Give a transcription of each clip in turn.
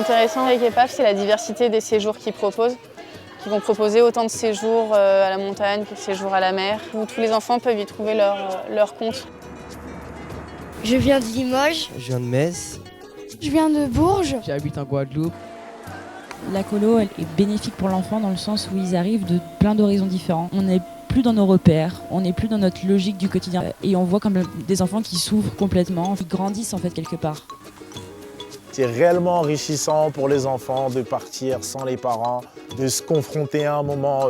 intéressant avec EPAF, c'est la diversité des séjours qu'ils proposent. Ils vont proposer autant de séjours à la montagne que de séjours à la mer, où tous les enfants peuvent y trouver leur compte. Je viens de Limoges. Je viens de Metz. Je viens de Bourges. J'habite en Guadeloupe. La colo, elle est bénéfique pour l'enfant dans le sens où ils arrivent de plein d'horizons différents. On n'est plus dans nos repères, on n'est plus dans notre logique du quotidien. Et on voit comme des enfants qui s'ouvrent complètement, qui grandissent en fait quelque part. C'est réellement enrichissant pour les enfants de partir sans les parents, de se confronter à un moment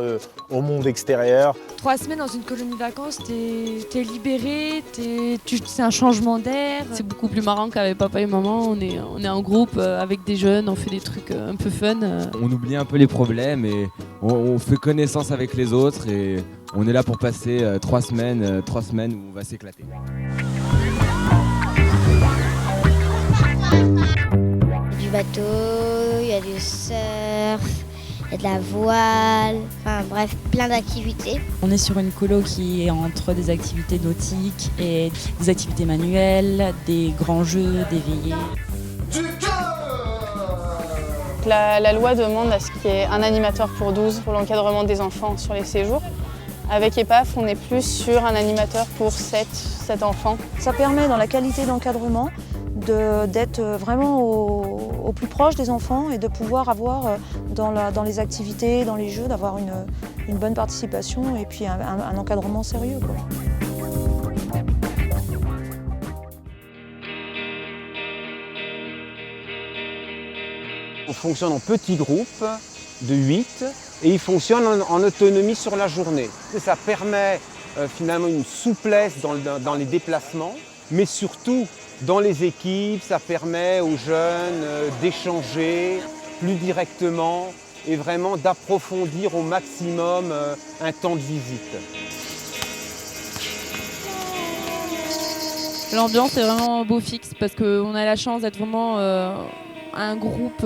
au monde extérieur. 3 semaines dans une colonie de vacances, t'es libéré, c'est un changement d'air. C'est beaucoup plus marrant qu'avec papa et maman. On est en groupe avec des jeunes, on fait des trucs un peu fun. On oublie un peu les problèmes et on fait connaissance avec les autres et on est là pour passer 3 semaines où on va s'éclater. Du bateau, il y a du surf, il y a de la voile, enfin bref, plein d'activités. On est sur une colo qui est entre des activités nautiques et des activités manuelles, des grands jeux, des veillées. La loi demande à ce qu'il y ait un animateur pour 12 pour l'encadrement des enfants sur les séjours. Avec EPAF, on est plus sur un animateur pour 7 enfants. Ça permet dans la qualité d'encadrement d'être vraiment au plus proche des enfants et de pouvoir avoir dans les activités, dans les jeux, d'avoir une bonne participation et puis un encadrement sérieux, quoi. On fonctionne en petits groupes de 8 et ils fonctionnent en autonomie sur la journée. Ça permet finalement une souplesse dans les déplacements, mais surtout dans les équipes, ça permet aux jeunes d'échanger plus directement et vraiment d'approfondir au maximum un temps de visite. L'ambiance est vraiment beau fixe parce qu'on a la chance d'être vraiment un groupe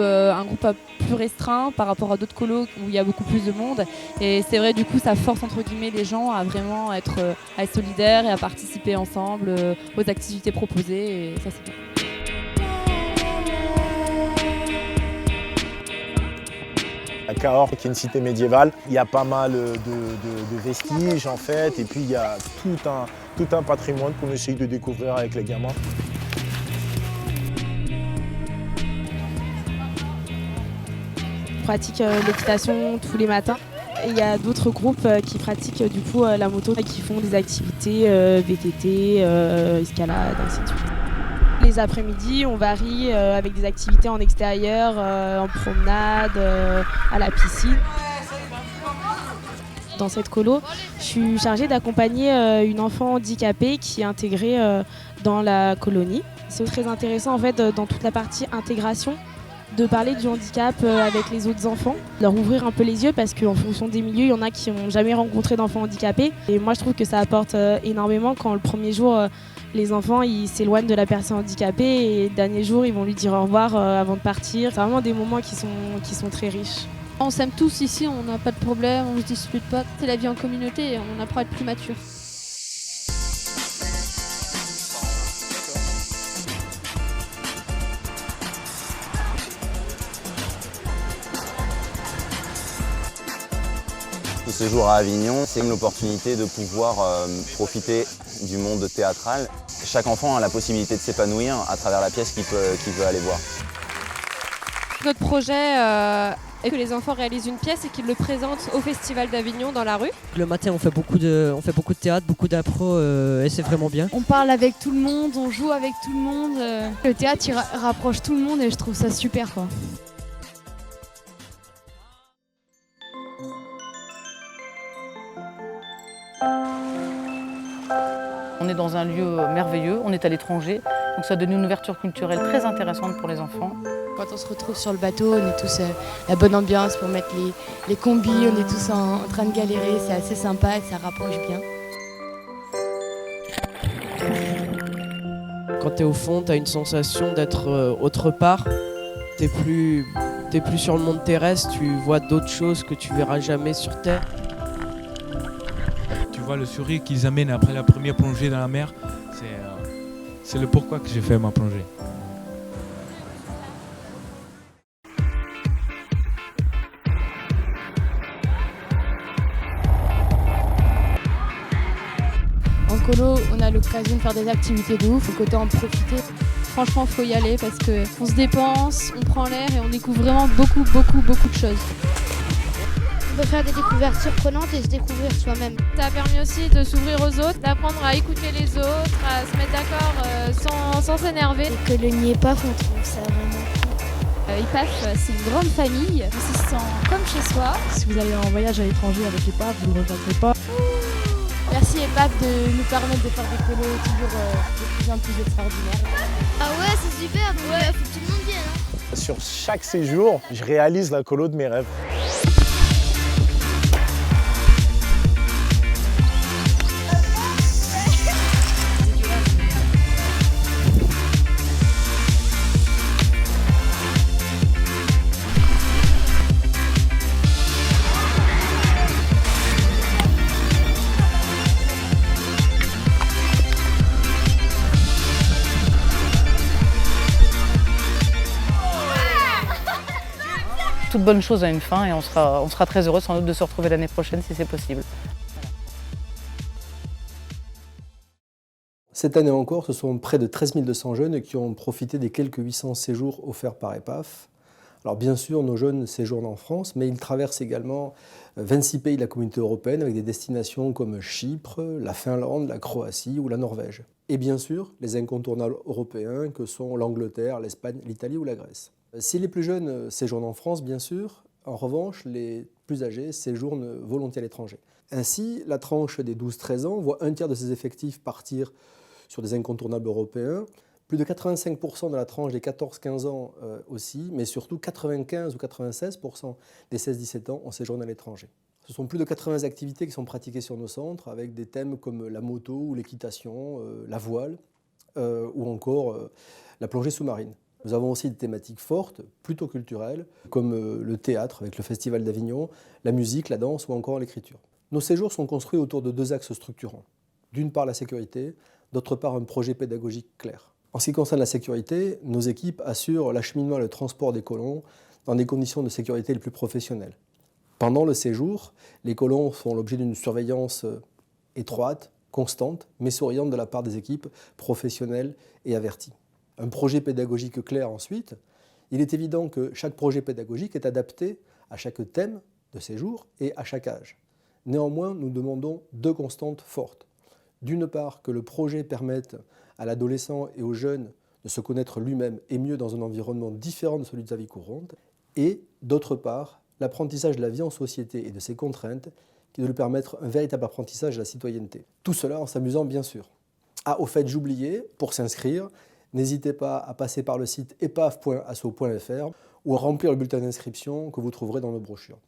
plus restreint par rapport à d'autres colos où il y a beaucoup plus de monde. Et c'est vrai, du coup, ça force entre guillemets les gens à vraiment être solidaires et à participer ensemble aux activités proposées. Et ça, c'est bien. À Cahors, qui est une cité médiévale, il y a pas mal de vestiges en fait, et puis il y a tout un patrimoine qu'on essaye de découvrir avec les gamins. On pratique l'équitation tous les matins. Et il y a d'autres groupes qui pratiquent du coup la moto, qui font des activités VTT, escalade, ainsi de suite. Les après-midi, on varie avec des activités en extérieur, en promenade, à la piscine. Dans cette colo, je suis chargée d'accompagner une enfant handicapée qui est intégrée dans la colonie. C'est très intéressant en fait dans toute la partie intégration de parler du handicap avec les autres enfants, leur ouvrir un peu les yeux parce qu'en fonction des milieux, il y en a qui n'ont jamais rencontré d'enfants handicapés. Et moi, je trouve que ça apporte énormément quand le premier jour, les enfants ils s'éloignent de la personne handicapée et le dernier jour, ils vont lui dire au revoir avant de partir. C'est vraiment des moments qui sont très riches. On s'aime tous ici, on n'a pas de problème, on ne se dispute pas. C'est la vie en communauté et on apprend à être plus mature. Ce séjour à Avignon, c'est l'opportunité de pouvoir profiter du monde théâtral. Chaque enfant a la possibilité de s'épanouir à travers la pièce qu'il veut aller voir. Notre projet est que les enfants réalisent une pièce et qu'ils le présentent au Festival d'Avignon dans la rue. Le matin, on fait beaucoup de théâtre, beaucoup d'impro et c'est vraiment bien. On parle avec tout le monde, on joue avec tout le monde. Le théâtre, il rapproche tout le monde et je trouve ça super, quoi. On est dans un lieu merveilleux, on est à l'étranger, donc ça donne une ouverture culturelle très intéressante pour les enfants. Quand on se retrouve sur le bateau, on est tous la bonne ambiance pour mettre les combis, on est tous en train de galérer, c'est assez sympa et ça rapproche bien. Quand t'es au fond, t'as une sensation d'être autre part. T'es plus sur le monde terrestre, tu vois d'autres choses que tu verras jamais sur Terre. Tu vois le sourire qu'ils amènent après la première plongée dans la mer, c'est le pourquoi que j'ai fait ma plongée. colo, on a l'occasion de faire des activités de ouf, faut côté en profiter. Franchement, faut y aller parce qu'on se dépense, on prend l'air et on découvre vraiment beaucoup de choses. On peut faire des découvertes surprenantes et se découvrir soi-même. Ça a permis aussi de s'ouvrir aux autres, d'apprendre à écouter les autres, à se mettre d'accord sans s'énerver. Les colonies PAF, on trouve ça vraiment cool. IPAF, c'est une grande famille, on s'y sent comme chez soi. Si vous allez en voyage à l'étranger avec IPAF, vous ne regretterez pas. Merci EPAF de nous permettre de faire des colos toujours de plus en plus extraordinaires. Ah ouais, c'est super, donc faut que tout le monde vienne. Hein. Sur chaque séjour, je réalise la colo de mes rêves. Toute bonne chose a une fin et on sera très heureux sans doute de se retrouver l'année prochaine si c'est possible. Cette année encore, ce sont près de 13 200 jeunes qui ont profité des quelques 800 séjours offerts par EPAF. Alors bien sûr, nos jeunes séjournent en France, mais ils traversent également 26 pays de la Communauté européenne avec des destinations comme Chypre, la Finlande, la Croatie ou la Norvège. Et bien sûr, les incontournables européens que sont l'Angleterre, l'Espagne, l'Italie ou la Grèce. Si les plus jeunes séjournent en France, bien sûr, en revanche, les plus âgés séjournent volontiers à l'étranger. Ainsi, la tranche des 12-13 ans voit un tiers de ses effectifs partir sur des incontournables européens, plus de 85% de la tranche des 14-15 ans aussi, mais surtout 95 ou 96% des 16-17 ans ont séjourné à l'étranger. Ce sont plus de 80 activités qui sont pratiquées sur nos centres, avec des thèmes comme la moto ou l'équitation, la voile ou encore la plongée sous-marine. Nous avons aussi des thématiques fortes, plutôt culturelles, comme le théâtre avec le Festival d'Avignon, la musique, la danse ou encore l'écriture. Nos séjours sont construits autour de deux axes structurants. D'une part la sécurité, d'autre part un projet pédagogique clair. En ce qui concerne la sécurité, nos équipes assurent l'acheminement et le transport des colons dans des conditions de sécurité les plus professionnelles. Pendant le séjour, les colons font l'objet d'une surveillance étroite, constante, mais souriante de la part des équipes professionnelles et averties. Un projet pédagogique clair ensuite, il est évident que chaque projet pédagogique est adapté à chaque thème de séjour et à chaque âge. Néanmoins, nous demandons deux constantes fortes. D'une part, que le projet permette à l'adolescent et aux jeunes de se connaître lui-même et mieux dans un environnement différent de celui de sa vie courante. Et d'autre part, l'apprentissage de la vie en société et de ses contraintes qui doit lui permettre un véritable apprentissage de la citoyenneté. Tout cela en s'amusant bien sûr. Ah, au fait, j'oubliais, pour s'inscrire, n'hésitez pas à passer par le site epaf.asso.fr ou à remplir le bulletin d'inscription que vous trouverez dans nos brochures.